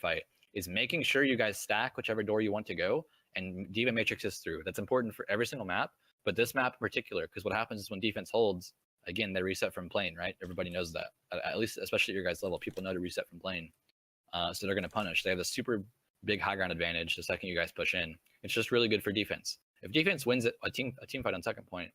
fight is making sure you guys stack whichever door you want to go and D.Va matrixes through. That's important for every single map, but this map in particular, because what happens is when defense holds, again, they reset from plane, right? Everybody knows that. At least, especially at your guys' level, people know to reset from plane. So they're going to punish. They have the super big high ground advantage the second you guys push in. It's just really good for defense. If defense wins a team fight on second point,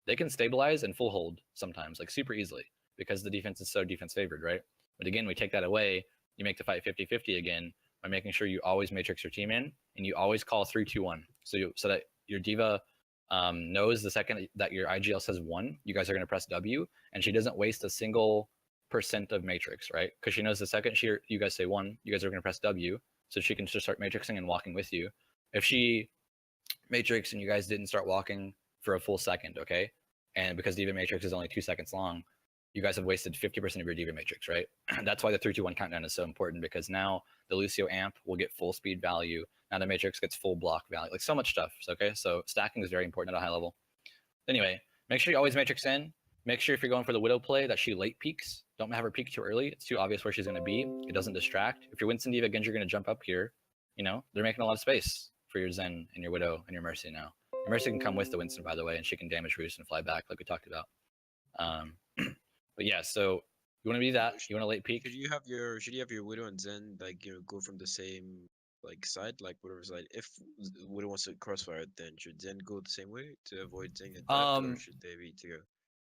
they can stabilize and full hold sometimes, like super easily, because the defense is so defense favored, right? But again, we take that away. You make the fight 50-50 again by making sure you always matrix your team in and you always call 3-2-1. So that your D.Va knows the second that your IGL says 1, you guys are going to press W, and she doesn't waste a single % of matrix, right? Because she knows the second you guys say 1, you guys are going to press W, so she can just start matrixing and walking with you. If she matrix and you guys didn't start walking for a full second, okay, and because D.Va matrix is only 2 seconds long, you guys have wasted 50% of your D.Va matrix, right? That's why the 3-2-1 countdown is so important, because now the Lucio amp will get full speed value. Now the matrix gets full block value, like so much stuff. Okay, so stacking is very important at a high level. Anyway, make sure you always matrix in. Make sure if you're going for the Widow play that she late peaks. Don't have her peak too early. It's too obvious where she's going to be. It doesn't distract. If you're Winston, D.Va, Genji are going to jump up here, you know, they're making a lot of space for your Zen and your Widow and your Mercy now. Your Mercy can come with the Winston, by the way, and she can damage boost and fly back like we talked about. But yeah, so you want to be that. You want to late peak. Should you have your Widow and Zen like go from the same like side, like whatever side? If Widow wants to crossfire, then should Zen go the same way to avoid Zen attacked, or should they be together?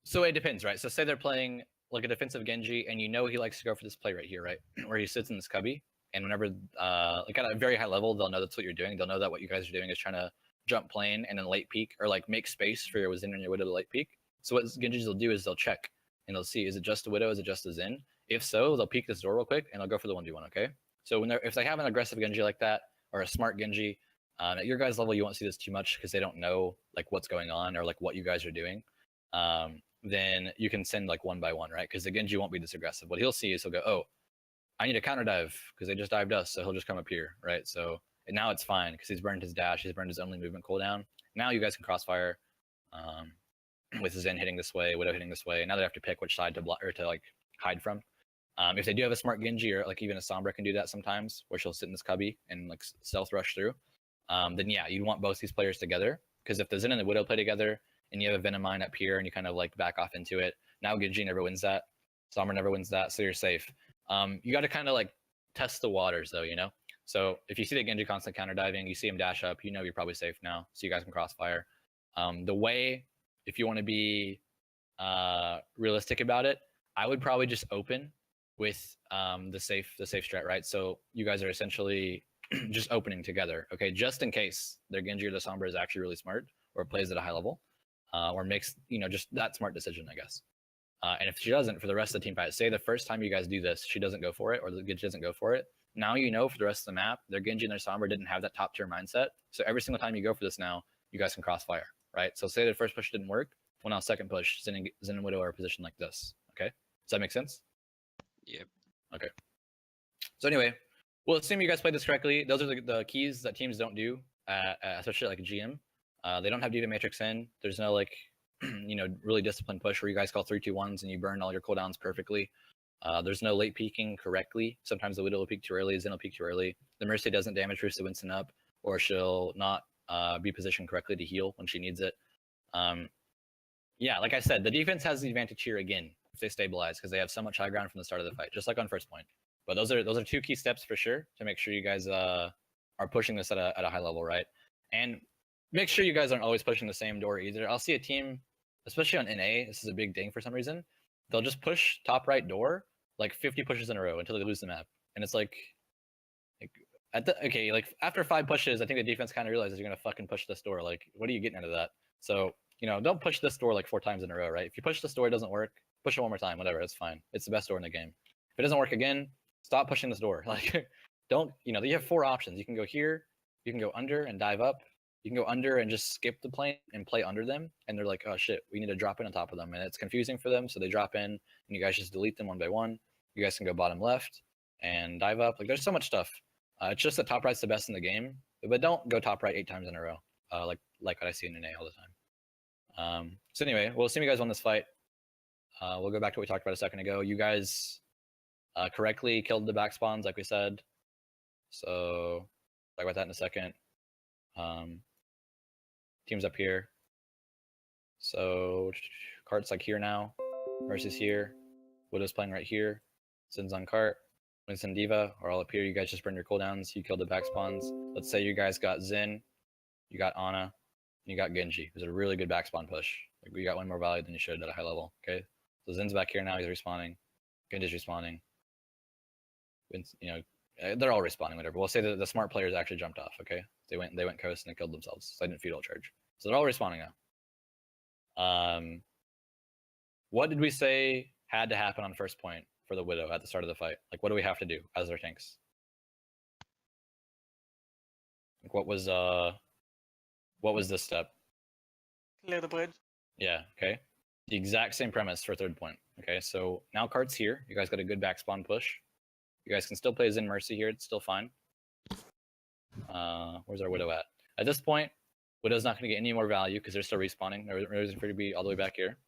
So it depends, right? So say they're playing like a defensive Genji, and you know he likes to go for this play right here, right, where he sits in this cubby, and whenever like at a very high level, they'll know that's what you're doing. They'll know that what you guys are doing is trying to jump plane and then late peak, or like make space for your Zen and your Widow to late peak. So what Genjis will do is they'll check and they'll see, is it just a Widow, is it just a Zen? If so, they'll peek this door real quick and they'll go for the 1v1, okay? So if they have an aggressive Genji like that, or a smart Genji, at your guys' level, you won't see this too much because they don't know like what's going on or like what you guys are doing. Then you can send like 1 by 1, right? Because the Genji won't be this aggressive. What he'll see is he'll go, oh, I need a counter dive because they just dived us, so he'll just come up here, right? So and now it's fine because he's burned his dash, he's burned his only movement cooldown. Now you guys can crossfire with Zen hitting this way, Widow hitting this way. Now they have to pick which side to block or to like hide from. If they do have a smart Genji, or like even a Sombra can do that sometimes, where she'll sit in this cubby and like stealth rush through, then yeah, you'd want both these players together, because if the Zen and the Widow play together and you have a Venomine up here and you kind of like back off into it, now Genji never wins that, Sombra never wins that, so you're safe. You got to kind of like test the waters though, you know? So if you see the Genji constant counter diving, you see him dash up, you know you're probably safe now, so you guys can crossfire. The way, if you want to be realistic about it, I would probably just open with the safe strat, right? So you guys are essentially just opening together, okay? Just in case their Genji or the Sombra is actually really smart or plays at a high level, or makes, you know, just that smart decision, I guess. And if she doesn't, for the rest of the team fight, say the first time you guys do this, she doesn't go for it, or the Genji doesn't go for it. Now you know for the rest of the map, their Genji and their Sombra didn't have that top tier mindset. So every single time you go for this now, you guys can crossfire, right? So say the first push didn't work, well now second push, Zen and Widow are positioned like this, okay? Does that make sense? Yep. Okay. So anyway, we'll assume you guys played this correctly. Those are the keys that teams don't do, especially like a GM. They don't have D.Va matrix in. There's no like, you know, really disciplined push where you guys call 3-2-1s and you burn all your cooldowns perfectly. There's no late peeking correctly. Sometimes the Widow will peek too early, Zen will peek too early. The Mercy doesn't damage boost the Winston up, or she'll not be positioned correctly to heal when she needs it. Yeah, like I said, the defense has the advantage here again if they stabilize, because they have so much high ground from the start of the fight, just like on first point. But those are 2 key steps for sure to make sure you guys are pushing this at a high level, right? And make sure you guys aren't always pushing the same door either. I'll see a team, especially on NA, this is a big ding for some reason, they'll just push top right door like 50 pushes in a row until they lose the map. And it's like after 5 pushes, I think the defense kind of realizes you're gonna fucking push this door. Like, what are you getting out of that? So, you know, don't push this door like 4 times in a row, right? If you push this door, it doesn't work, push it one more time, whatever, it's fine. It's the best door in the game. If it doesn't work again, stop pushing this door. Like, don't, you know, you have 4 options. You can go here, you can go under and dive up, you can go under and just skip the plane and play under them, and they're like, oh shit, we need to drop in on top of them, and it's confusing for them, so they drop in, and you guys just delete them 1 by 1. You guys can go bottom left and dive up. Like, there's so much stuff. It's just that top right's the best in the game, but don't go top right 8 times in a row, like what I see in NA all the time. So anyway, we'll assume you guys won this fight. We'll go back to what we talked about a second ago. You guys correctly killed the back spawns, like we said. So talk about that in a second. Teams up here. So cart's like here now. Mercy's here. Widow's playing right here. Zin's on cart. Winston, D.Va are all up here. You guys just burn your cooldowns. You killed the back spawns. Let's say you guys got Zin, you got Ana, and you got Genji. It was a really good back spawn push. Like we got one more value than you should at a high level. Okay, so Zin's back here now. He's respawning. Genji's respawning. They're all respawning. Whatever. We'll say that the smart players actually jumped off. Okay, they went coast and they killed themselves. So I didn't feudal charge. So they're all respawning now. What did we say had to happen on first point for the Widow at the start of the fight? Like, what do we have to do as their tanks? Like, what was this step? Clear the bridge. Yeah, okay. The exact same premise for third point. Okay, so now cart's here. You guys got a good back spawn push. You guys can still play Zen Mercy here. It's still fine. Where's our Widow at? At this point, Widow's not going to get any more value because they're still respawning. They're reason for her to be all the way back here.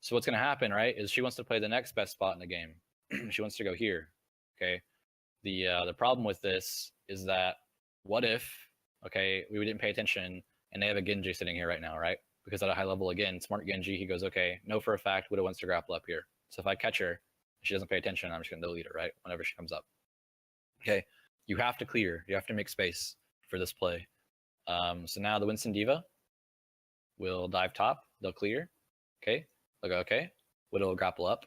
So what's going to happen, right, is she wants to play the next best spot in the game. She wants to go here. Okay. The problem with this is that what if, okay, we didn't pay attention and they have a Genji sitting here right now, right? Because at a high level, again, smart Genji, he goes, okay, know for a fact Widow wants to grapple up here. So if I catch her, she doesn't pay attention, I'm just going to delete her, right? Whenever she comes up. Okay, you have to clear. You have to make space for this play. So now the Winston D.Va will dive top. They'll clear. Okay, they'll go, okay. Widow will grapple up,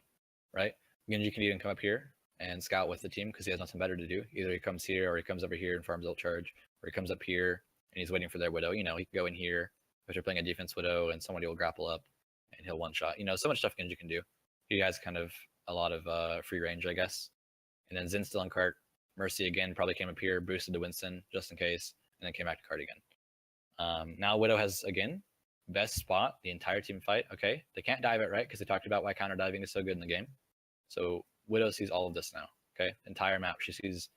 right? Genji can even come up here and scout with the team because he has nothing better to do. Either he comes here or he comes over here and farms ult charge, or he comes up here and he's waiting for their Widow. He can go in here if they're playing a defense Widow and somebody will grapple up and he'll one shot. So much stuff Genji can do. He has kind of a lot of free range, I guess. And then Zin's still on cart. Mercy again probably came up here, boosted to Winston just in case, and then came back to cart again. Now Widow has, again, best spot the entire team fight. Okay, they can't dive it, right? Because they talked about why counter diving is so good in the game. So Widow sees all of this now. Okay, entire map. She sees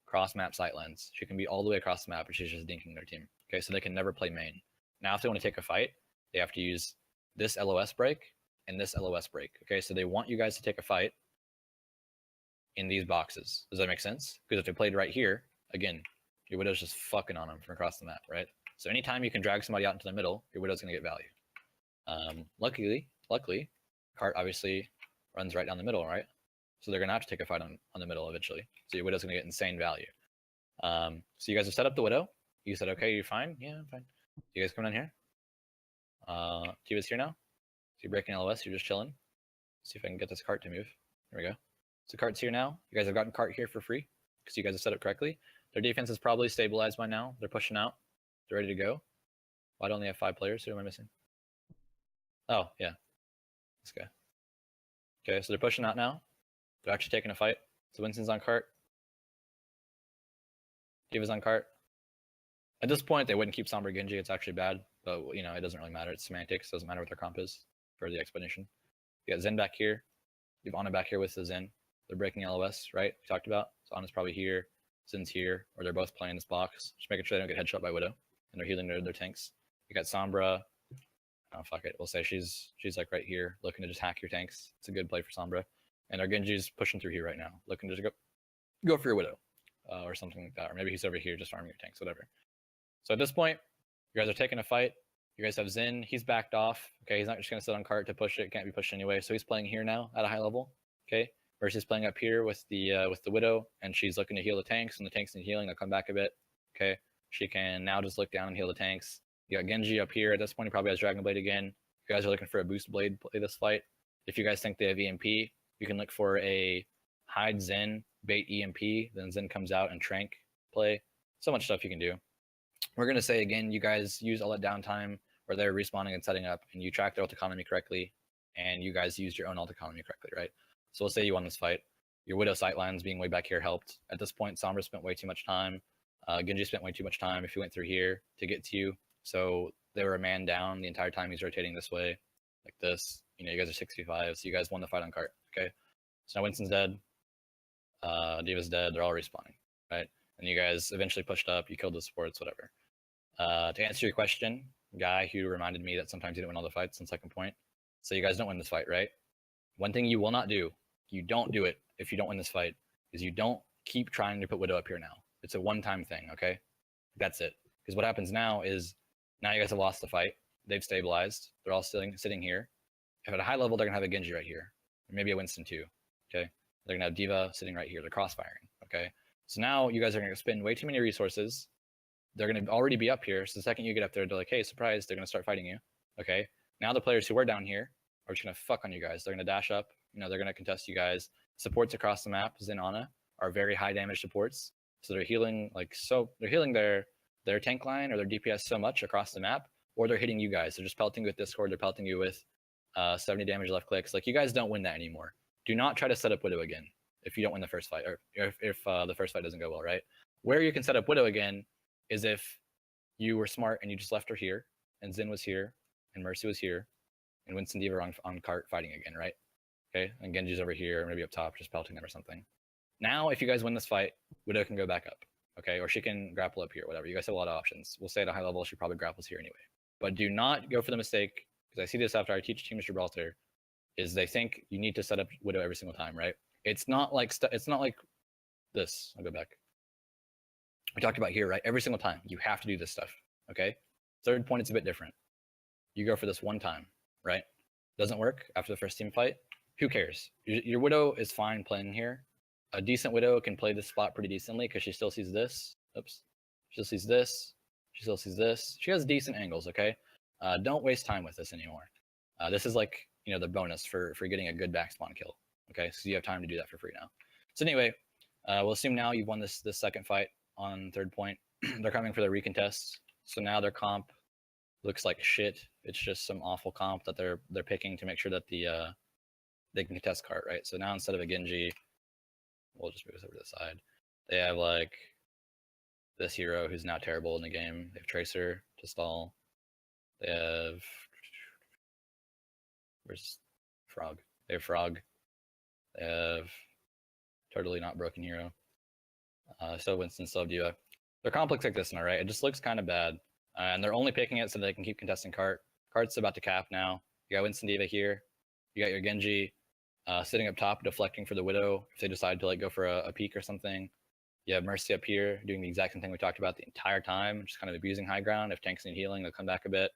cross map sightlines. She can be all the way across the map, and she's just dinking their team. Okay, so they can never play main. Now, if they want to take a fight, they have to use this LOS break and this LOS break. Okay, so they want you guys to take a fight in these boxes. Does that make sense? Because if they played right here, again, your Widow's just fucking on them from across the map, right? So anytime you can drag somebody out into the middle, your Widow's going to get value. Luckily, cart obviously runs right down the middle, right? So they're going to have to take a fight on the middle eventually. So your Widow's going to get insane value. So you guys have set up the Widow. You said, okay, you're fine? Yeah, I'm fine. You guys come down here. D.Va's here now. So you're breaking LOS, you're just chilling. See if I can get this cart to move. There we go. So cart's here now. You guys have gotten cart here for free because you guys have set up correctly. Their defense is probably stabilized by now. They're pushing out. They're ready to go. Why don't they have 5 players? Who am I missing? Oh, yeah. This guy. Okay, so they're pushing out now. They're actually taking a fight. So Winston's on cart. D.Va's on cart. At this point, they wouldn't keep Sombra Genji. It's actually bad, but it doesn't really matter. It's semantics. It doesn't matter what their comp is for the explanation. You got Zen back here. You have Ana back here with the Zen. They're breaking LOS, right? We talked about. So Ana's probably here. Zen's here, or they're both playing this box. Just making sure they don't get headshot by Widow, and they're healing their tanks. You got Sombra. Oh, fuck it. We'll say she's like right here, looking to just hack your tanks. It's a good play for Sombra. And our Genji's pushing through here right now, looking to just go for your Widow, or something like that. Or maybe he's over here just farming your tanks, whatever. So at this point, you guys are taking a fight. You guys have Zen. He's backed off. Okay, he's not just going to sit on cart to push it. Can't be pushed anyway. So he's playing here now at a high level. Okay, versus playing up here with the Widow, and she's looking to heal the tanks, and the tanks need healing. They'll come back a bit. Okay, she can now just look down and heal the tanks. You got Genji up here. At this point, he probably has Dragon Blade again. You guys are looking for a boost blade play this fight. If you guys think they have EMP, you can look for a hide Zen, bait EMP, then Zen comes out and Trank play. So much stuff you can do. We're going to say, again, you guys use all that downtime where they're respawning and setting up, and you track their ult economy correctly, and you guys used your own ult economy correctly, right? So we'll say you won this fight. Your Widow sightlines being way back here helped. At this point, Sombra spent way too much time. Genji spent way too much time if he went through here to get to you. So they were a man down the entire time he's rotating this way, like this. You guys are 65, so you guys won the fight on cart, okay? So now Winston's dead. D.Va's dead. They're all respawning, right? And you guys eventually pushed up. You killed the supports, whatever. To answer your question, guy who reminded me that sometimes you didn't win all the fights on second point. So you guys don't win this fight, right? One thing you will not do, you don't do it if you don't win this fight, is you don't keep trying to put Widow up here now. It's a one-time thing, okay? That's it. Because what happens now is now you guys have lost the fight. They've stabilized. They're all sitting here. If at a high level, they're gonna have a Genji right here, maybe a Winston too. Okay, they're gonna have D.Va sitting right here. They're crossfiring. Okay, so now you guys are gonna spend way too many resources. They're gonna already be up here. So the second you get up there, they're like, hey, surprise! They're gonna start fighting you. Okay, now the players who were down here are just gonna fuck on you guys. They're gonna dash up. They're gonna contest you guys. Supports across the map, Zen Ana, are very high damage supports. So they're healing they're healing their tank line or their DPS so much across the map, or they're hitting you guys. They're just pelting you with Discord. They're pelting you with 70 damage left clicks. Like, you guys don't win that anymore. Do not try to set up Widow again if you don't win the first fight, or if the first fight doesn't go well, right? Where you can set up Widow again is if you were smart and you just left her here, and Zen was here, and Mercy was here, and Winston D.Va on cart fighting again, right? Okay, and Genji's over here, maybe up top, just pelting them or something. Now, if you guys win this fight, Widow can go back up, okay? Or she can grapple up here, whatever. You guys have a lot of options. We'll say at a high level, she probably grapples here anyway. But do not go for the mistake, because I see this after I teach Teams Gibraltar, is they think you need to set up Widow every single time, right? It's not like this. I'll go back. We talked about here, right? Every single time, you have to do this stuff, okay? Third point, it's a bit different. You go for this one time, right? Doesn't work after the first team fight. Who cares? Your Widow is fine playing here. A decent Widow can play this spot pretty decently because she still sees this. Oops. She still sees this. She still sees this. She has decent angles, okay? Don't waste time with this anymore. This is like, the bonus for getting a good backspawn kill, okay? So you have time to do that for free now. So anyway, we'll assume now you've won this second fight on third point. They're coming for their recontests. So now their comp looks like shit. It's just some awful comp that they're picking to make sure that they can contest cart, right? So now instead of a Genji, we'll just move this over to the side. They have like this hero who's now terrible in the game. They have Tracer to stall. They have where's Frog? They have Frog. They have totally not broken hero. Still Winston, still have D.Va. Their comp looks like this now, right? It just looks kind of bad. And they're only picking it so they can keep contesting cart. Cart's about to cap now. You got Winston D.Va here. You got your Genji sitting up top, deflecting for the Widow if they decide to go for a peek or something. You have Mercy up here doing the exact same thing we talked about the entire time, just kind of abusing high ground. If tanks need healing, they'll come back a bit.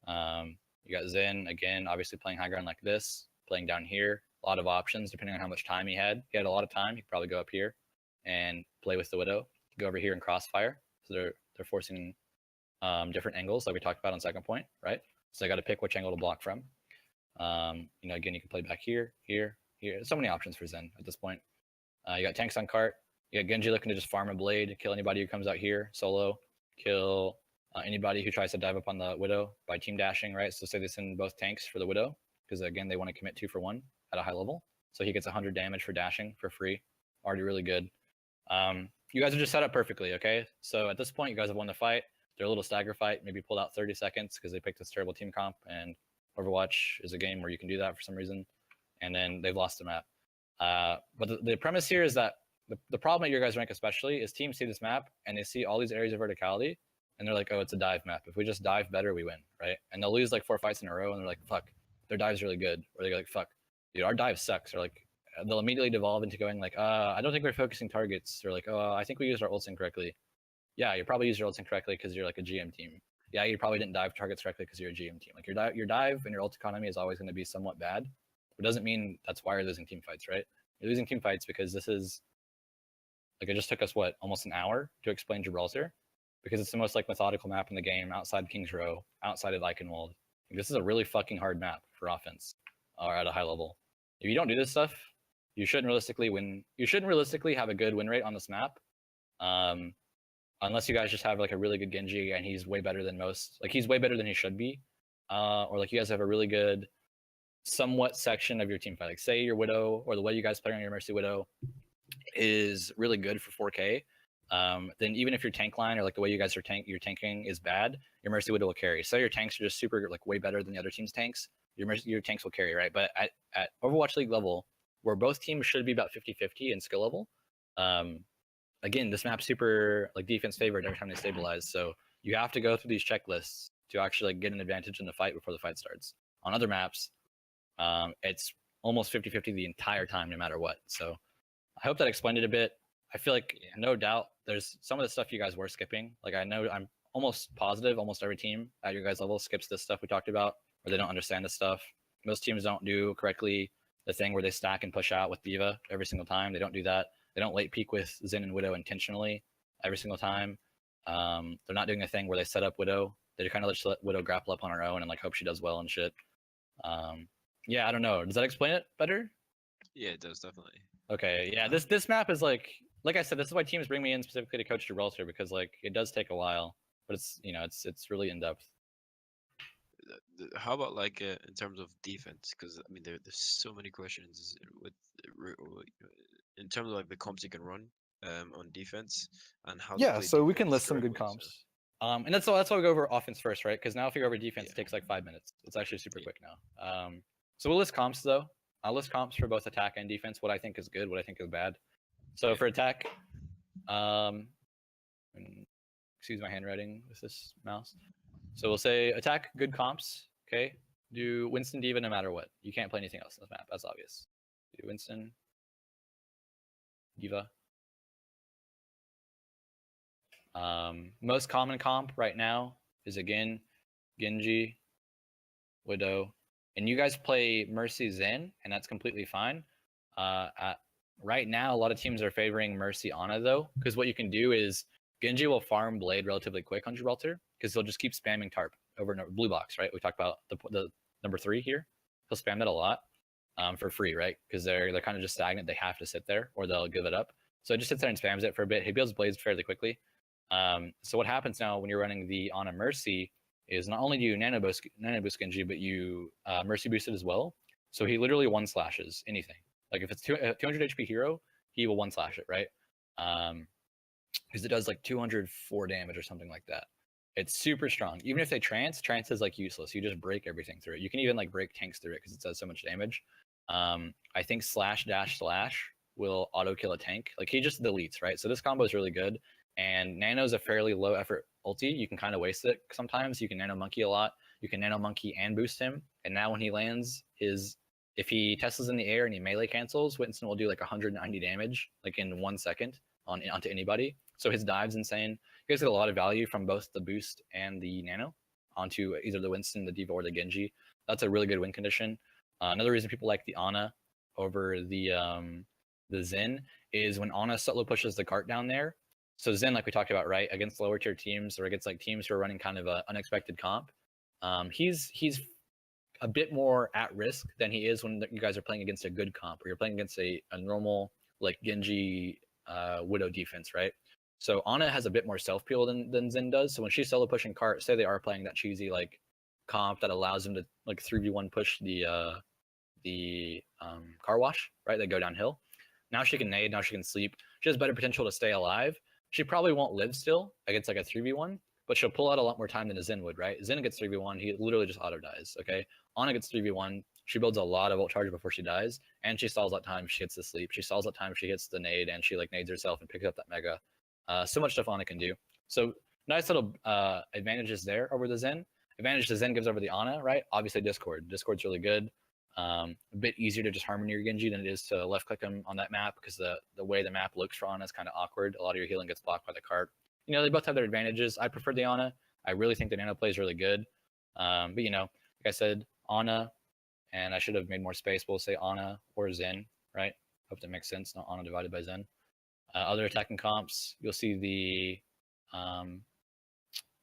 You got Zen, again, obviously playing high ground like this, playing down here. A lot of options depending on how much time he had. He had a lot of time. He could probably go up here and play with the Widow. Go over here and crossfire. So they're forcing different angles like we talked about on second point, right? So they got to pick which angle to block from. Again, you can play back here, here, here. So many options for Zen at this point. You got tanks on cart. You got Genji looking to just farm a blade, kill anybody who comes out here solo, kill anybody who tries to dive up on the Widow by team dashing, right? So say they send both tanks for the Widow, because again, they want to commit 2 for 1 at a high level. So he gets 100 damage for dashing for free. Already really good. You guys are just set up perfectly, okay? So at this point, you guys have won the fight. They're a little stagger fight, maybe pulled out 30 seconds because they picked this terrible team comp, and Overwatch is a game where you can do that for some reason. And then they've lost the map. But the premise here is that the problem at your guys' rank especially is teams see this map and they see all these areas of verticality and they're like, oh, it's a dive map. If we just dive better, we win, right? And they'll lose 4 fights in a row and they're like, fuck, their dive's really good. Or they're like, fuck, dude, our dive sucks. Or they'll immediately devolve into going I don't think we're focusing targets. Or oh, I think we used our ults incorrectly. Yeah, you probably used your ults incorrectly because you're a GM team. Yeah, you probably didn't dive targets correctly because you're a GM team. Your dive and your ult economy is always going to be somewhat bad. It doesn't mean that's why you're losing team fights, right? You're losing team fights because this is it just took us almost an hour to explain Gibraltar, because it's the most methodical map in the game outside King's Row, outside of Eichenwald. This is a really fucking hard map for offense or at a high level. If you don't do this stuff, you shouldn't realistically win. You shouldn't realistically have a good win rate on this map, unless you guys just have a really good Genji and he's way better than most. He's way better than he should be, or you guys have a really good somewhat section of your team fight. Say your Widow or the way you guys play on your Mercy Widow is really good for 4K. Then even if your tank line or the way you guys are your tanking is bad, your Mercy Widow will carry. So your tanks are just super way better than the other team's tanks. Your tanks will carry, right? But at Overwatch League level, where both teams should be about 50-50 in skill level, again, this map's super defense favored every time they stabilize. So you have to go through these checklists to actually get an advantage in the fight before the fight starts. On other maps, it's almost 50-50 the entire time, no matter what. So I hope that explained it a bit. I feel like Yeah. no doubt there's some of the stuff you guys were skipping. Like I know I'm almost positive almost every team at your guys' level skips this stuff we talked about, or they don't understand this stuff. Most teams don't do correctly the thing where they stack and push out with D.Va every single time. They don't do that. They don't late peek with Zen and Widow intentionally every single time. They're not doing a thing where they set up Widow. They kind of just let Widow grapple up on her own and like hope she does well and shit. Yeah, I don't know. Does that explain it better? Yeah, it does definitely. Okay, yeah. This map is like I said, this is why teams bring me in specifically to coach Gibraltar because like it does take a while, but it's it's really in depth. How about like in terms of defense? Because I mean, there's so many questions with in terms of like the comps you can run on defense and how to Yeah, play so we can defense list some good correctly, so- comps. And that's why we go over offense first, right? Because now if you go over defense, Yeah. it takes like 5 minutes. It's actually super Yeah. quick now. So we'll list comps though. I'll list comps for both attack and defense. What I think is good, what I think is bad. So Yeah. for attack, excuse my handwriting with this mouse. So we'll say attack, good comps. Okay, do Winston D.Va no matter what. You can't play anything else in this map. That's obvious. Do Winston D.Va. Most common comp right now is again Genji, Widow, and you guys play Mercy Zen, and that's completely fine. Right now, a lot of teams are favoring Mercy Ana though, because what you can do is Genji will farm Blade relatively quick on Gibraltar because he'll just keep spamming Tarp over and over. Blue box, right? We talked about the number 3 here. He'll spam that a lot for free, right? Because they're kind of just stagnant. They have to sit there or they'll give it up. So it just sits there and spams it for a bit. He builds blades fairly quickly. So what happens now when you're running the Ana Mercy is not only do you nano boost Genji, but you Mercy boost it as well. So he literally one slashes anything. Like if it's 200 HP hero, he will one slash it, right? Because it does like 204 damage or something like that. It's super strong. Even if they trance is like useless. You just break everything through it. You can even like break tanks through it because it does so much damage. I think slash dash slash will auto kill a tank. Like he just deletes, right? So this combo is really good. And Nano's a fairly low effort ulti. You can kind of waste it sometimes. You can Nano Monkey a lot. You can Nano Monkey and boost him. And now when he lands, if he tests in the air and he melee cancels, Winston will do like 190 damage like in 1 second onto anybody. So his dive's insane. You guys get a lot of value from both the boost and the Nano onto either the Winston, the D.Va, or the Genji. That's a really good win condition. Another reason people like the Ana over the Zen is when Ana solo pushes the cart down there. So Zen, like we talked about, right, against lower tier teams or against like teams who are running kind of an unexpected comp, he's a bit more at risk than he is when you guys are playing against a good comp or you're playing against a normal like Genji Widow defense, right? So Ana has a bit more self peel than Zen does. So when she's solo pushing cart, say they are playing that cheesy like comp that allows them to like 3v1 push the car wash, right? They go downhill. Now she can nade, now she can sleep. She has better potential to stay alive. She probably won't live still against like a 3v1, but she'll pull out a lot more time than a Zen would, right? Zen gets 3v1, he literally just auto dies, okay? Ana gets 3v1, she builds a lot of ult charge before she dies, and she stalls that time she hits the sleep. She stalls that time she hits the nade, and she like nades herself and picks up that mega. So much stuff Ana can do. So nice little advantages there over the Zen. Advantage the Zen gives over the Ana, right? Obviously Discord. Discord's really good. A bit easier to just harmony your Genji than it is to left click him on that map because the way the map looks for Ana is kind of awkward. A lot of your healing gets blocked by the cart. You know, they both have their advantages. I prefer the Ana. I really think the Nano play is really good. But you know, like I said, Ana, and I should have made more space. We'll say Ana or Zen, right? Hope that makes sense. Not Ana divided by Zen. Other attacking comps, you'll see the,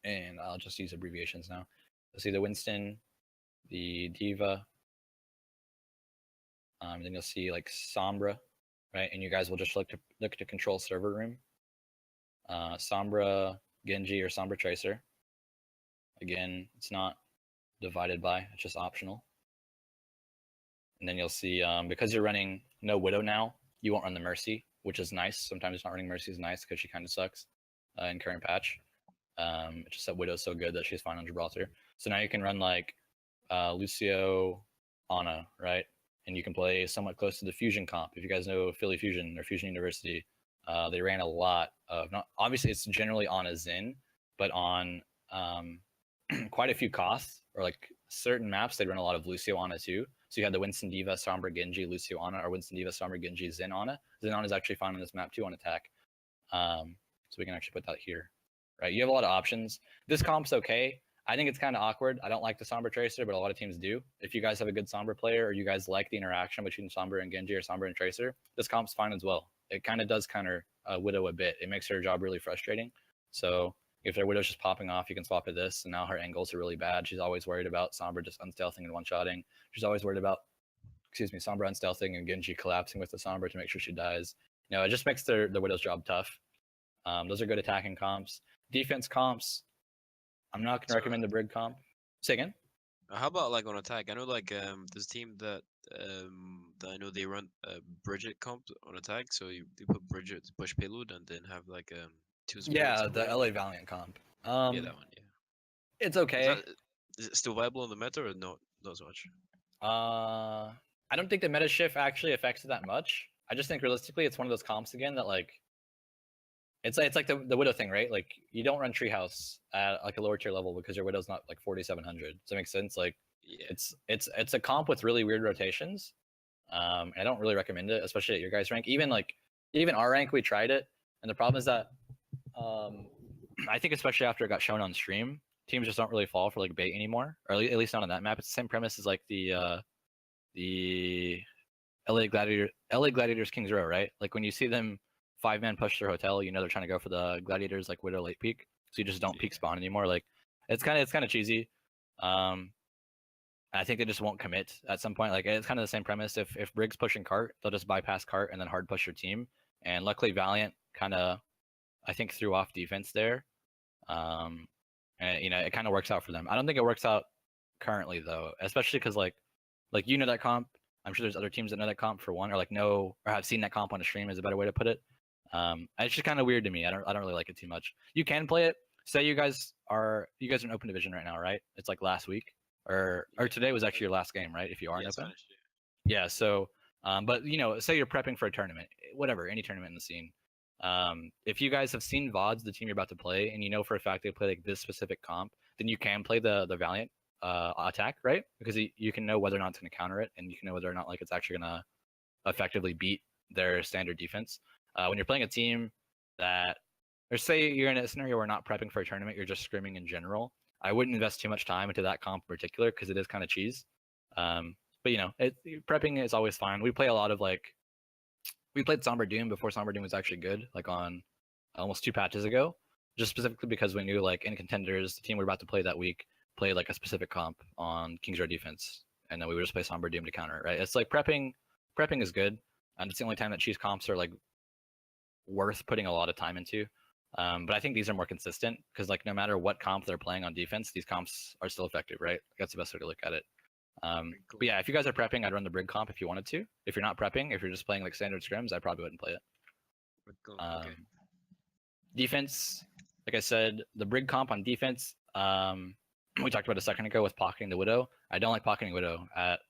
and I'll just use abbreviations now. You'll see the Winston, the D.Va, then you'll see like Sombra, right? And you guys will just look to control server room. Sombra, Genji, or Sombra Tracer. Again, it's not divided by, it's just optional. And then you'll see, because you're running no Widow now, you won't run the Mercy, which is nice. Sometimes not running Mercy is nice because she kind of sucks in current patch. It's just that Widow's so good that she's fine on Gibraltar. So now you can run like Lucio, Ana, right? And you can play somewhat close to the Fusion comp. If you guys know Philly Fusion or Fusion University, they ran a lot of, not obviously it's generally on a Zen, but on quite a few costs or like certain maps, they run a lot of Lucio Ana too. So you had the Winston D.Va, Sombra, Genji, Lucio Ana, or Winston D.Va, Sombra, Genji, Zen Ana. Zen Ana is actually fine on this map too on attack. So we can actually put that here, right? You have a lot of options. This comp's okay. I think it's kind of awkward. I don't like the Sombra Tracer, but a lot of teams do. If you guys have a good Sombra player or you guys like the interaction between Sombra and Genji or Sombra and Tracer, this comp's fine as well. It kind of does counter Widow a bit. It makes her job really frustrating. So if their Widow's just popping off, you can swap to this, and now her angles are really bad. She's always worried about Sombra just unstealthing and one-shotting. She's always worried about, Sombra unstealthing and Genji collapsing with the Sombra to make sure she dies. You know, it just makes the Widow's job tough. Those are good attacking comps. Defense comps, I'm not going to recommend the Brig comp. Say again? How about like on attack? I know like there's a team that I know they run Bridget comp on attack, so they put Bridget to push payload and then have like two supports. Yeah, or the whatever. LA Valiant comp. Yeah, that one. Yeah. It's Is, okay. that, is it still viable in the meta or not so much? I don't think the meta shift actually affects it that much. I just think realistically, it's one of those comps again that like, it's like the Widow thing, right? Like you don't run Treehouse at like a lower tier level because your Widow's not like 4,700. Does that make sense? Like Yeah. it's a comp with really weird rotations. I don't really recommend it, especially at your guys' rank. Even our rank, we tried it, and the problem is that I think especially after it got shown on stream, teams just don't really fall for like bait anymore, or at least not on that map. It's the same premise as like the LA Gladiators Kings Row, right? Like when you see them 5-man push their hotel, you know they're trying to go for the Gladiators like Widow late peak, so you just don't peak spawn anymore. Like it's kind of cheesy. I think they just won't commit at some point. Like it's kind of the same premise. If Brig's pushing cart, they'll just bypass cart and then hard push your team. And luckily Valiant kind of, I think, threw off defense there. And you know, it kind of works out for them. I don't think it works out currently though, especially because like you know that comp. I'm sure there's other teams that know that comp for one, or like know or have seen that comp on a stream is a better way to put it. It's just kind of weird to me. I don't really like it too much. You can play it. Say you guys are in open division right now, right? It's like last week or today was actually your last game, right? If you are in open. Yeah. So, but you know, say you're prepping for a tournament, whatever, any tournament in the scene. If you guys have seen VODs, the team you're about to play, and you know for a fact they play like this specific comp, then you can play the Valiant attack, right? Because you can know whether or not it's going to counter it, and you can know whether or not like it's actually going to effectively beat their standard defense. When you're playing a team that, or say you're in a scenario where not prepping for a tournament, you're just scrimming in general, I wouldn't invest too much time into that comp in particular because it is kind of cheese. But you know, prepping is always fine. We play a lot of we played Sombra Doom before Sombra Doom was actually good, like on almost 2 patches ago, just specifically because we knew like in contenders, the team we're about to play that week played like a specific comp on King's Row defense, and then we would just play Sombra Doom to counter it, right? It's like prepping is good, and it's the only time that cheese comps are like worth putting a lot of time into. But I think these are more consistent because like no matter what comp they're playing on defense, these comps are still effective, right? That's the best way to look at it. But yeah, if you guys are prepping, I'd run the Brig comp if you wanted to. If you're not prepping, if you're just playing like standard scrims, I probably wouldn't play it. Okay. Defense, like I said, the Brig comp on defense, we talked about a second ago with pocketing the Widow. I don't like pocketing Widow at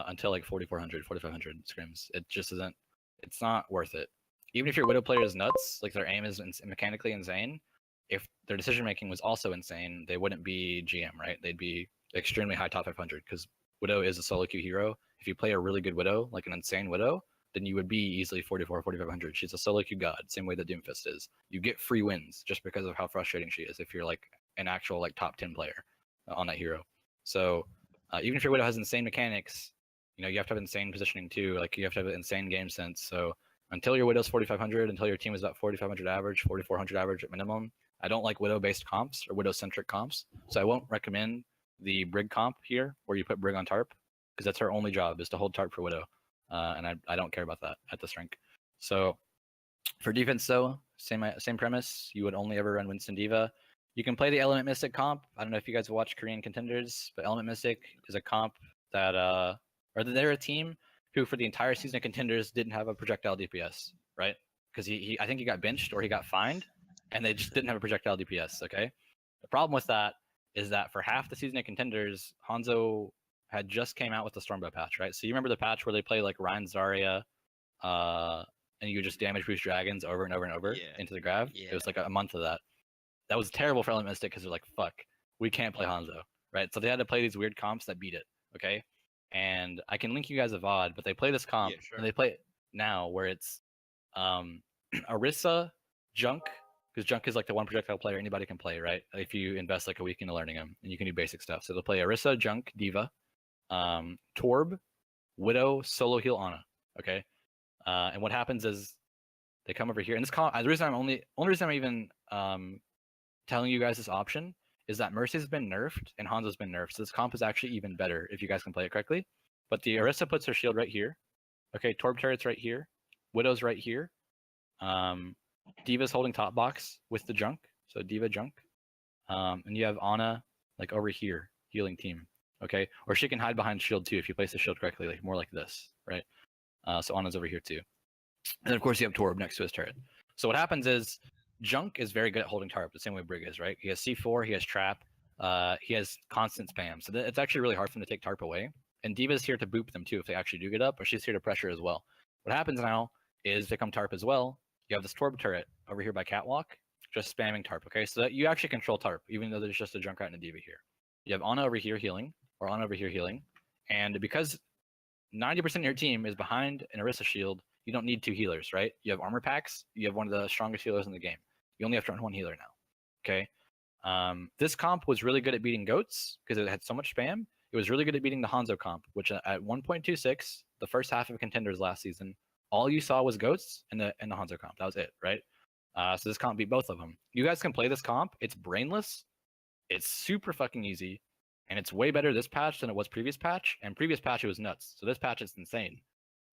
until like 4,400, 4,500 scrims. It just isn't, it's not worth it. Even if your Widow player is nuts, like their aim is mechanically insane, if their decision making was also insane, they wouldn't be GM, right? They'd be extremely high top 500 because Widow is a solo queue hero. If you play a really good Widow, like an insane Widow, then you would be easily 44, 4,500. She's a solo queue god, same way that Doomfist is. You get free wins just because of how frustrating she is if you're like an actual like top 10 player on that hero. So even if your Widow has insane mechanics, you know, you have to have insane positioning too. Like you have to have insane game sense. So until your Widow's 4,500, until your team is about 4,500 average, 4,400 average at minimum, I don't like Widow-based comps or Widow-centric comps. So I won't recommend the Brig comp here where you put Brig on Tarp because that's her only job is to hold Tarp for Widow. And I don't care about that at this rank. So for defense though, same premise. You would only ever run Winston D.Va. You can play the Element Mystic comp. I don't know if you guys watch Korean contenders, but Element Mystic is a comp that or they're a team who for the entire season of contenders didn't have a projectile DPS, right? Because he I think he got benched or he got fined, and they just didn't have a projectile DPS. Okay, the problem with that is that for half the season of contenders, Hanzo had just came out with the Stormbow patch, right? So you remember the patch where they play like Ryan Zarya, and you just damage boost dragons over and over and over into the grav. Yeah. It was like a month of that. That was terrible for Element Mystic because they're like, fuck, we can't play Hanzo, right? So they had to play these weird comps that beat it, okay? And I can link you guys a VOD, but they play this comp, Yeah, sure. and they play it now where it's Orisa, Junk, because Junk is like the one projectile player anybody can play, right? If you invest like a week into learning him, and you can do basic stuff. So they'll play Orisa, Junk, Diva, Torb, Widow, solo heal Ana. Okay, and what happens is they come over here, and this the reason only reason I'm even telling you guys this option is that Mercy's been nerfed and Hanzo's been nerfed, so this comp is actually even better if you guys can play it correctly. But the Orisa puts her shield right here. Okay, Torb turret's right here. Widow's right here. Diva's holding top box with the Junk, so Diva Junk. And you have Ana like over here, healing team. Okay, or she can hide behind shield too if you place the shield correctly, like more like this, right? So Ana's over here too. And then of course you have Torb next to his turret. So what happens is Junk is very good at holding tarp, the same way Brig is, right? He has C4, he has trap, he has constant spam. So it's actually really hard for him to take tarp away. And Diva's here to boop them too if they actually do get up, but she's here to pressure as well. What happens now is they come tarp as well. You have this Torb turret over here by Catwalk, just spamming tarp, okay? So that you actually control tarp, even though there's just a Junkrat and a Diva here. You have Ana over here healing, or Ana over here healing. And because 90% of your team is behind an Orisa shield, you don't need two healers, right? You have armor packs, you have one of the strongest healers in the game. You only have to run one healer now, okay? This comp was really good at beating goats because it had so much spam. It was really good at beating the Hanzo comp, which at 1.26, the first half of contenders last season, all you saw was goats and the Hanzo comp. That was it, right? So this comp beat both of them. You guys can play this comp. It's brainless. It's super fucking easy. And it's way better this patch than it was previous patch. And previous patch, it was nuts. So this patch is insane.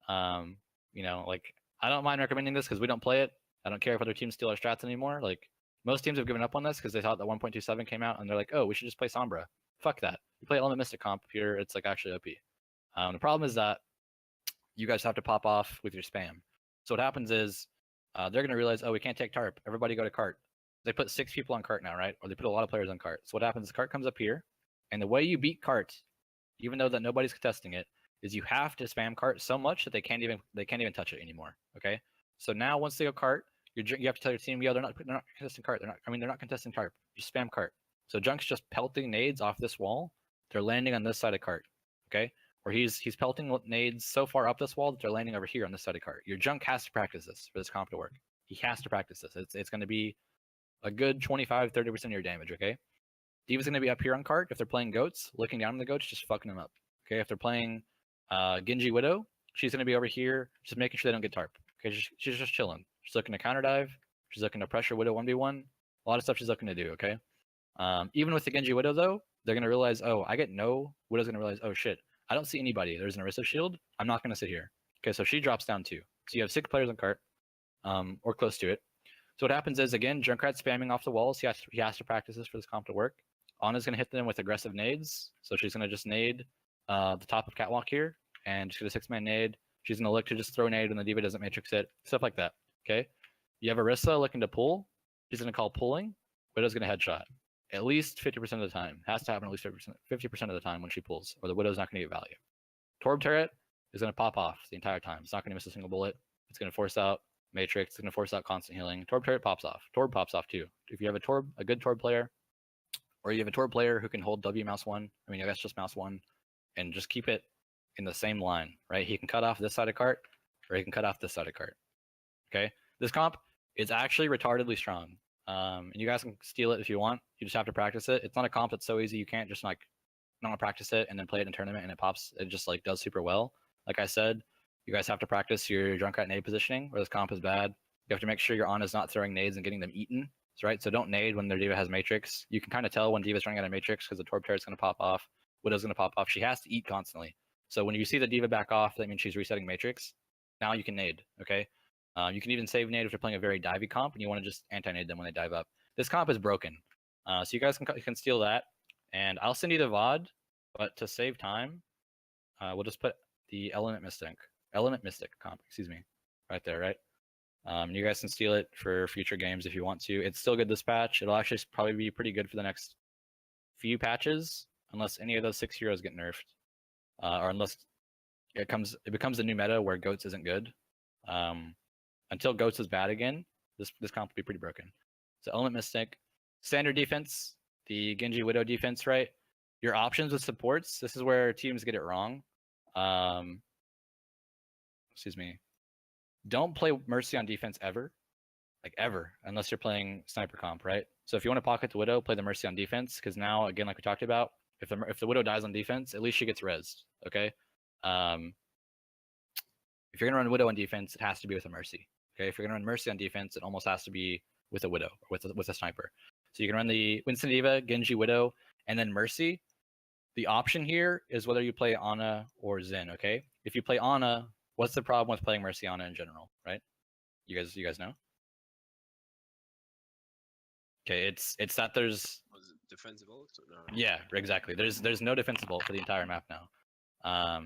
You know, like, I don't mind recommending this because we don't play it. I don't care if other teams steal our strats anymore. Like, most teams have given up on this because they thought that 1.27 came out and they're like, oh, we should just play Sombra. Fuck that. You play Element Mystic comp here, it's like actually OP. The problem is that you guys have to pop off with your spam. So what happens is they're going to realize, oh, we can't take tarp. Everybody go to cart. They put 6 people on cart now, right? Or they put a lot of players on cart. So what happens is cart comes up here, and the way you beat cart, even though that nobody's contesting it, is you have to spam cart so much that they can't even touch it anymore. Okay. So now once they go cart, you have to tell your team, yo, they're not contesting cart. They're not contesting tarp. You spam cart. So Junk's just pelting nades off this wall. They're landing on this side of cart. Okay. Or he's pelting nades so far up this wall that they're landing over here on this side of cart. Your Junk has to practice this for this comp to work. He has to practice this. It's going to be a good 25-30% of your damage. Okay. Diva's going to be up here on cart. If they're playing goats, looking down on the goats, just fucking them up. Okay. If they're playing Genji Widow, she's going to be over here, just making sure they don't get tarp. Okay, she's just chilling. She's looking to counter dive. She's looking to pressure Widow 1v1. A lot of stuff she's looking to do. Okay. Even with the Genji Widow though, they're going to realize, oh, I get no. Widow's going to realize, oh shit, I don't see anybody. There's an Orisa shield. I'm not going to sit here. Okay, so she drops down too. So you have 6 players on cart, or close to it. So what happens is, again, Junkrat spamming off the walls. He has to practice this for this comp to work. Ana's going to hit them with aggressive nades. So she's going to just nade the top of Catwalk here, and just get a 6-man nade. She's going to look to just throw a nade when the Diva doesn't matrix it. Stuff like that, okay? You have Orisa looking to pull. She's going to call pulling. Widow's going to headshot. At least 50% of the time. Has to happen at least 50% of the time when she pulls, or the Widow's not going to get value. Torb turret is going to pop off the entire time. It's not going to miss a single bullet. It's going to force out matrix. It's going to force out constant healing. Torb turret pops off. Torb pops off too. If you have a good Torb player, or you have a Torb player who can hold W mouse 1, I guess just mouse 1, and just keep it in the same line, right? He can cut off this side of cart, or he can cut off this side of cart. Okay? This comp is actually retardedly strong. And you guys can steal it if you want. You just have to practice it. It's not a comp that's so easy you can't just like not practice it and then play it in a tournament and it pops. It just like does super well. Like I said, you guys have to practice your Junkrat nade positioning, where this comp is bad. You have to make sure your Ana's not throwing nades and getting them eaten. Right? So don't nade when their Diva has matrix. You can kind of tell when Diva's running out of matrix because the Torb turret's going to pop off. Widow's going to pop off. She has to eat constantly. So when you see the Diva back off, that means she's resetting matrix. Now you can nade, okay? You can even save nade if you're playing a very divey comp and you want to just anti-nade them when they dive up. This comp is broken. So you guys can steal that. And I'll send you the VOD, but to save time, we'll just put the Element Mystic comp, right there, right? You guys can steal it for future games if you want to. It's still good this patch. It'll actually probably be pretty good for the next few patches, unless any of those 6 heroes get nerfed, or unless it becomes a new meta where goats isn't good. Until goats is bad again, this comp will be pretty broken. So Element Mystic, standard defense, the Genji Widow defense, right? Your options with supports. This is where teams get it wrong. Don't play Mercy on defense ever. like ever, unless you're playing sniper comp, right? So if you want to pocket the Widow, play the Mercy on defense, because now again, like we talked about, if the Widow dies on defense, at least she gets rezzed. Okay. If you're gonna run Widow on defense, it has to be with a Mercy. Okay. If you're gonna run Mercy on defense, it almost has to be with a Widow or with a sniper. So you can run the Winston D.Va, Genji, Widow, and then Mercy. The option here is whether you play Ana or Zen. Okay. If you play Ana, what's the problem with playing Mercy Ana in general, right? You guys know? Okay, it's that there's Was it defensive ult or no? yeah, exactly. There's no defensive ult for the entire map now.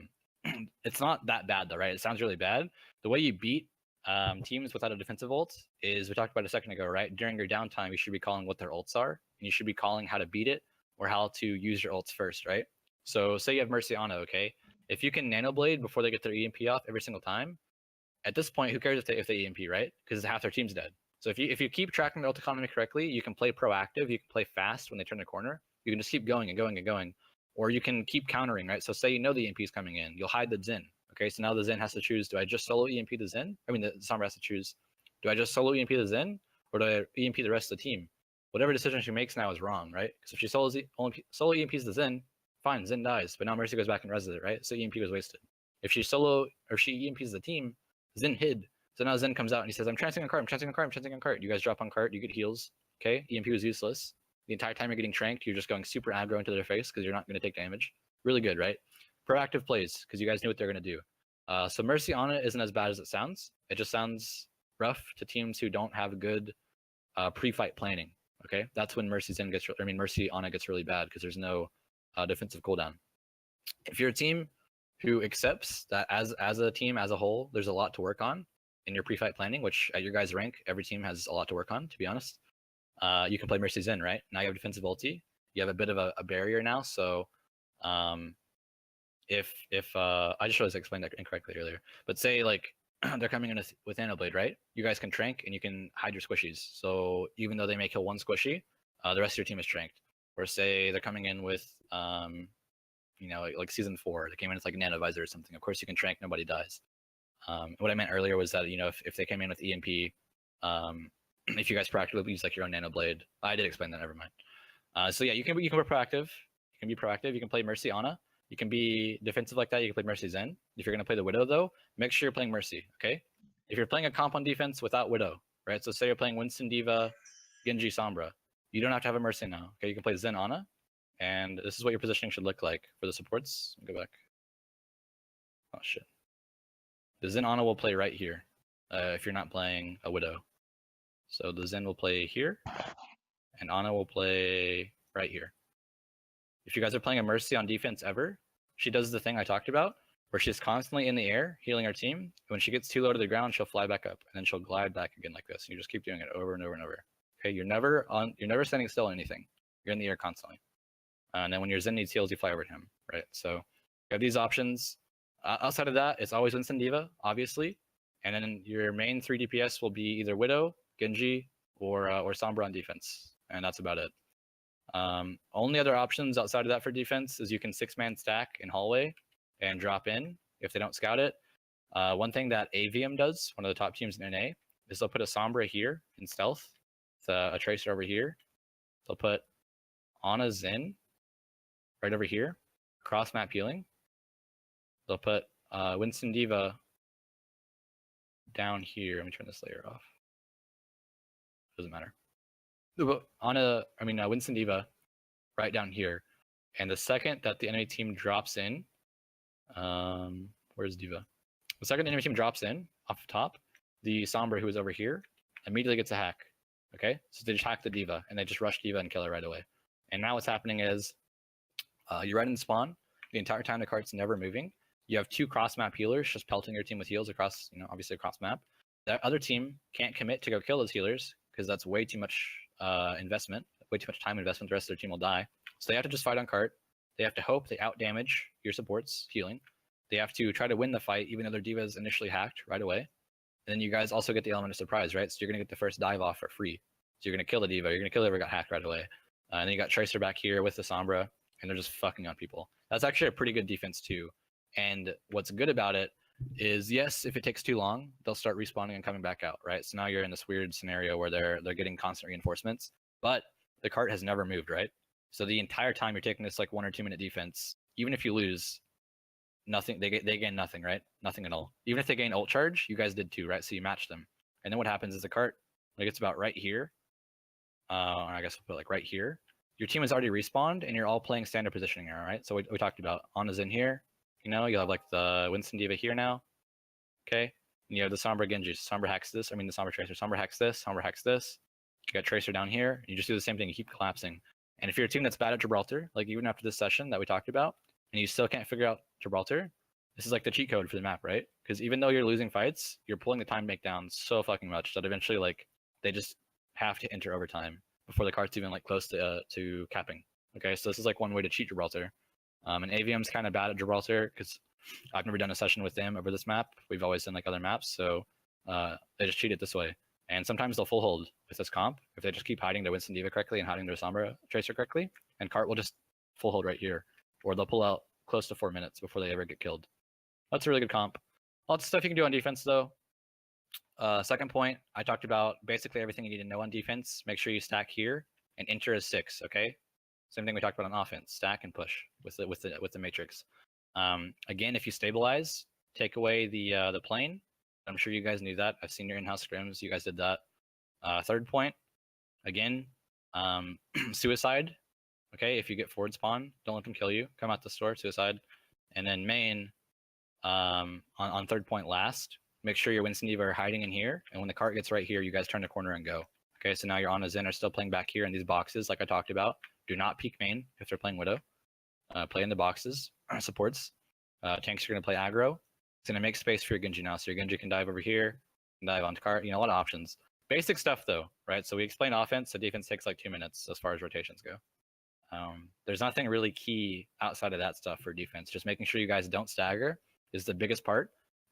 It's not that bad though, right? It sounds really bad. The way you beat teams without a defensive ult is we talked about a second ago, right? During your downtime, you should be calling what their ults are, and you should be calling how to beat it or how to use your ults first, right? So say you have Mercy Ana, okay? If you can Nano Blade before they get their EMP off every single time, at this point, who cares if they EMP, right? Because half their team's dead. So if you keep tracking the ult economy correctly, you can play proactive. You can play fast when they turn the corner. You can just keep going and going and going, or you can keep countering, right? So say you know the EMP is coming in, you'll hide the Zen. Okay, so now the Zen has to choose: do I just solo EMP the Zen? I mean, the Sombra has to choose: do I just solo EMP the Zen, or do I EMP the rest of the team? Whatever decision she makes now is wrong, right? Because if she solo EMPs the Zen, fine, Zen dies, but now Mercy goes back and reses it, right? So EMP was wasted. If she EMPs the team, Zen hid. So now Zen comes out and he says, I'm chancing on cart, I'm chancing on cart, I'm chancing on cart. You guys drop on cart, you get heals. Okay, EMP was useless. The entire time you're getting tranked, you're just going super aggro into their face because you're not going to take damage. Really good, right? Proactive plays because you guys knew what they're going to do. So Mercy Ana isn't as bad as it sounds. It just sounds rough to teams who don't have good pre-fight planning. Okay, that's when Mercy Ana gets really bad because there's no defensive cooldown. If you're a team who accepts that as a team as a whole, there's a lot to work on in your pre-fight planning, which at your guys' rank, every team has a lot to work on, to be honest. You can play Mercy Zen, right? Now you have defensive ulti. You have a bit of a barrier now, so if I just realized I explained that incorrectly earlier, but say like they're coming in with Nanoblade, right? You guys can trank and you can hide your squishies. So even though they may kill one squishy, the rest of your team is tranked. Or say they're coming in with like season 4, they came in with like a nano visor or something. Of course you can trank, nobody dies. What I meant earlier was that if they came in with EMP, if you guys proactively use like your own nano blade, I did explain that. Never mind. So yeah, you can be proactive. You can be proactive. You can play Mercy Ana. You can be defensive like that. You can play Mercy Zen. If you're gonna play the Widow though, make sure you're playing Mercy. Okay. If you're playing a comp on defense without Widow, right? So say you're playing Winston D.Va, Genji, Sombra, you don't have to have a Mercy now. Okay, you can play Zen Ana, and this is what your positioning should look like for the supports. Go back. Oh shit. The Zen Ana will play right here if you're not playing a Widow. So the Zen will play here, and Ana will play right here. If you guys are playing a Mercy on defense ever, she does the thing I talked about, where she's constantly in the air healing her team. When she gets too low to the ground, she'll fly back up, and then she'll glide back again like this. And you just keep doing it over and over and over. Okay, you're never standing still on anything. You're in the air constantly. And then when your Zen needs heals, you fly over to him, right? So you have these options. Outside of that, it's always Winston D.Va, obviously, and then your main 3 DPS will be either Widow, Genji, or Sombra on defense, and that's about it. Only other options outside of that for defense is you can 6-man stack in hallway and drop in if they don't scout it. One thing that AVM does, one of the top teams in NA, is they'll put a Sombra here in stealth, a Tracer over here. They'll put Ana Zen right over here, cross map healing. They'll put Winston D.Va down here. Let me turn this layer off. Doesn't matter. Winston D.Va right down here. And the second that the enemy team drops in, where's D.Va? The second the enemy team drops in off the top, the Sombra who is over here immediately gets a hack. Okay, so they just hack the D.Va and they just rush D.Va and kill her right away. And now what's happening is you're right in spawn the entire time the cart's never moving. You have 2 cross map healers just pelting your team with heals across, obviously across map. That other team can't commit to go kill those healers because that's way too much investment, way too much time investment. The rest of their team will die. So they have to just fight on cart. They have to hope they out damage your supports healing. They have to try to win the fight, even though their D.Va is initially hacked right away. And then you guys also get the element of surprise, right? So you're going to get the first dive off for free. So you're going to kill the D.Va. You're going to kill whoever got hacked right away. And then you got Tracer back here with the Sombra, and they're just fucking on people. That's actually a pretty good defense too. And what's good about it, is yes, if it takes too long, they'll start respawning and coming back out, right? So now you're in this weird scenario where they're getting constant reinforcements, but the cart has never moved, right? So the entire time you're taking this like 1 or 2 minute defense, even if you lose, nothing they gain nothing, right? Nothing at all. Even if they gain ult charge, you guys did too, right? So you match them. And then what happens is the cart, when it gets about right here, or I guess we'll put like right here, your team has already respawned and you're all playing standard positioning here, all right? So we talked about Ana's in here, you know, you'll have like the Winston D.Va here now, okay? And you have the Sombra Genji. Sombra hacks this, the Sombra Tracer. Sombra hacks this, Sombra hacks this. You got Tracer down here, you just do the same thing, you keep collapsing. And if you're a team that's bad at Gibraltar, like even after this session that we talked about, and you still can't figure out Gibraltar, this is like the cheat code for the map, right? Because even though you're losing fights, you're pulling the time back down so fucking much that eventually like they just have to enter overtime before the cart's even like close to capping. Okay, so this is like one way to cheat Gibraltar. And AVM's kind of bad at Gibraltar because I've never done a session with them over this map. We've always done like other maps, so they just cheat it this way. And sometimes they'll full hold with this comp if they just keep hiding their Winston D.Va correctly and hiding their Sombra Tracer correctly, and cart will just full hold right here, or they'll pull out close to 4 minutes before they ever get killed. That's a really good comp. Lots of stuff you can do on defense though. Second point, I talked about basically everything you need to know on defense. Make sure you stack here and enter as 6. Okay, same thing we talked about on offense. Stack and push with the matrix. Again, if you stabilize, take away the plane. I'm sure you guys knew that. I've seen your in-house scrims. You guys did that. Third point, again, suicide. Okay, if you get forward spawn, don't let them kill you. Come out the store, suicide. And then main, on third point last, make sure your Winston D.Va are hiding in here. And when the cart gets right here, you guys turn the corner and go. Okay, so now your Ana Zen are still playing back here in these boxes, like I talked about. Do not peek main if they're playing Widow. Play in the boxes, supports. Tanks are going to play aggro. It's going to make space for your Genji now. So your Genji can dive over here, dive onto cart, you know, a lot of options. Basic stuff though, right? So we explain offense, so defense takes like 2 minutes as far as rotations go. There's nothing really key outside of that stuff for defense. Just making sure you guys don't stagger is the biggest part.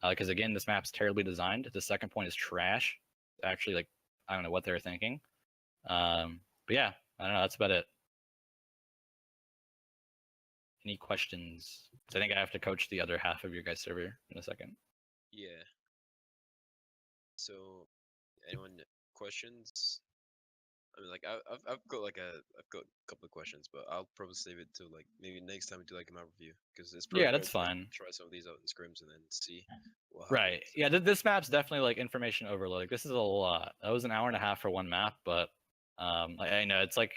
Because again, this map's terribly designed. The second point is trash. Actually, like, I don't know what they were thinking. But yeah, I don't know. That's about it. Any questions? So I think I have to coach the other half of your guys' server in a second. Yeah. So, anyone questions? I mean, like I've got a couple of questions, but I'll probably save it till like maybe next time we do like a map review because it's probably Yeah, that's better to, like, fine. try some of these out in scrims and then see what Right. happens. Yeah, this map's definitely like information overload. Like, this is a lot. That was an hour and a half for one map, but I know it's like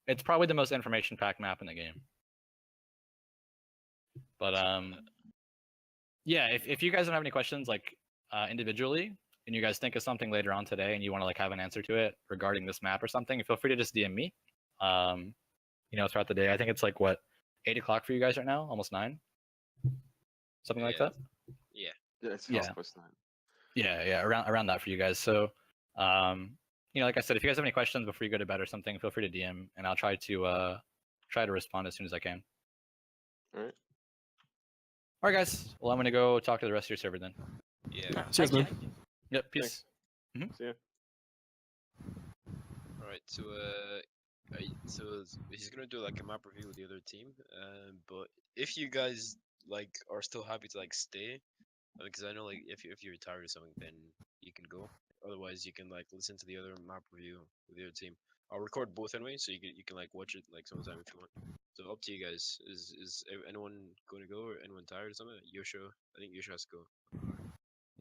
it's probably the most information packed map in the game. But yeah, if you guys don't have any questions like individually and you guys think of something later on today and you want to like have an answer to it regarding this map or something, feel free to just DM me. You know, throughout the day. I think it's like what 8 o'clock for you guys right now, almost 9, something like that. Yeah. Yeah, it's Yeah. 9:30. Yeah, around that for you guys. So, you know, like I said, if you guys have any questions before you go to bed or something, feel free to DM, and I'll try to respond as soon as I can. All right. All right, guys. Well, I'm gonna go talk to the rest of your server then. Yeah. Cheers, man. Yep. Peace. See ya. All right. So he's gonna do like a map review with the other team. But if you guys like are still happy to like stay, because I know like if you're retired or something, then you can go. Otherwise, you can like listen to the other map review with the other team. I'll record both anyway, so you can like watch it like sometime if you want. So up to you guys. Is anyone going to go or anyone tired or something? Yosho, I think Yosho has to go.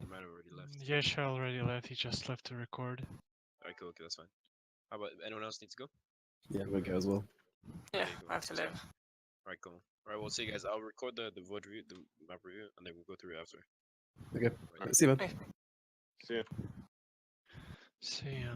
He might have already left. Yesha already left, he just left to record. Alright, cool. Okay, that's fine. How about anyone else needs to go? Yeah, I'm gonna go as well. Yeah, Okay, cool. I have to That's live. fine. Alright, cool. Alright, we'll see you guys. I'll record the VOD review, the map review, and then we'll go through it after. Okay. Right. See you, man. Hey. See ya. See ya.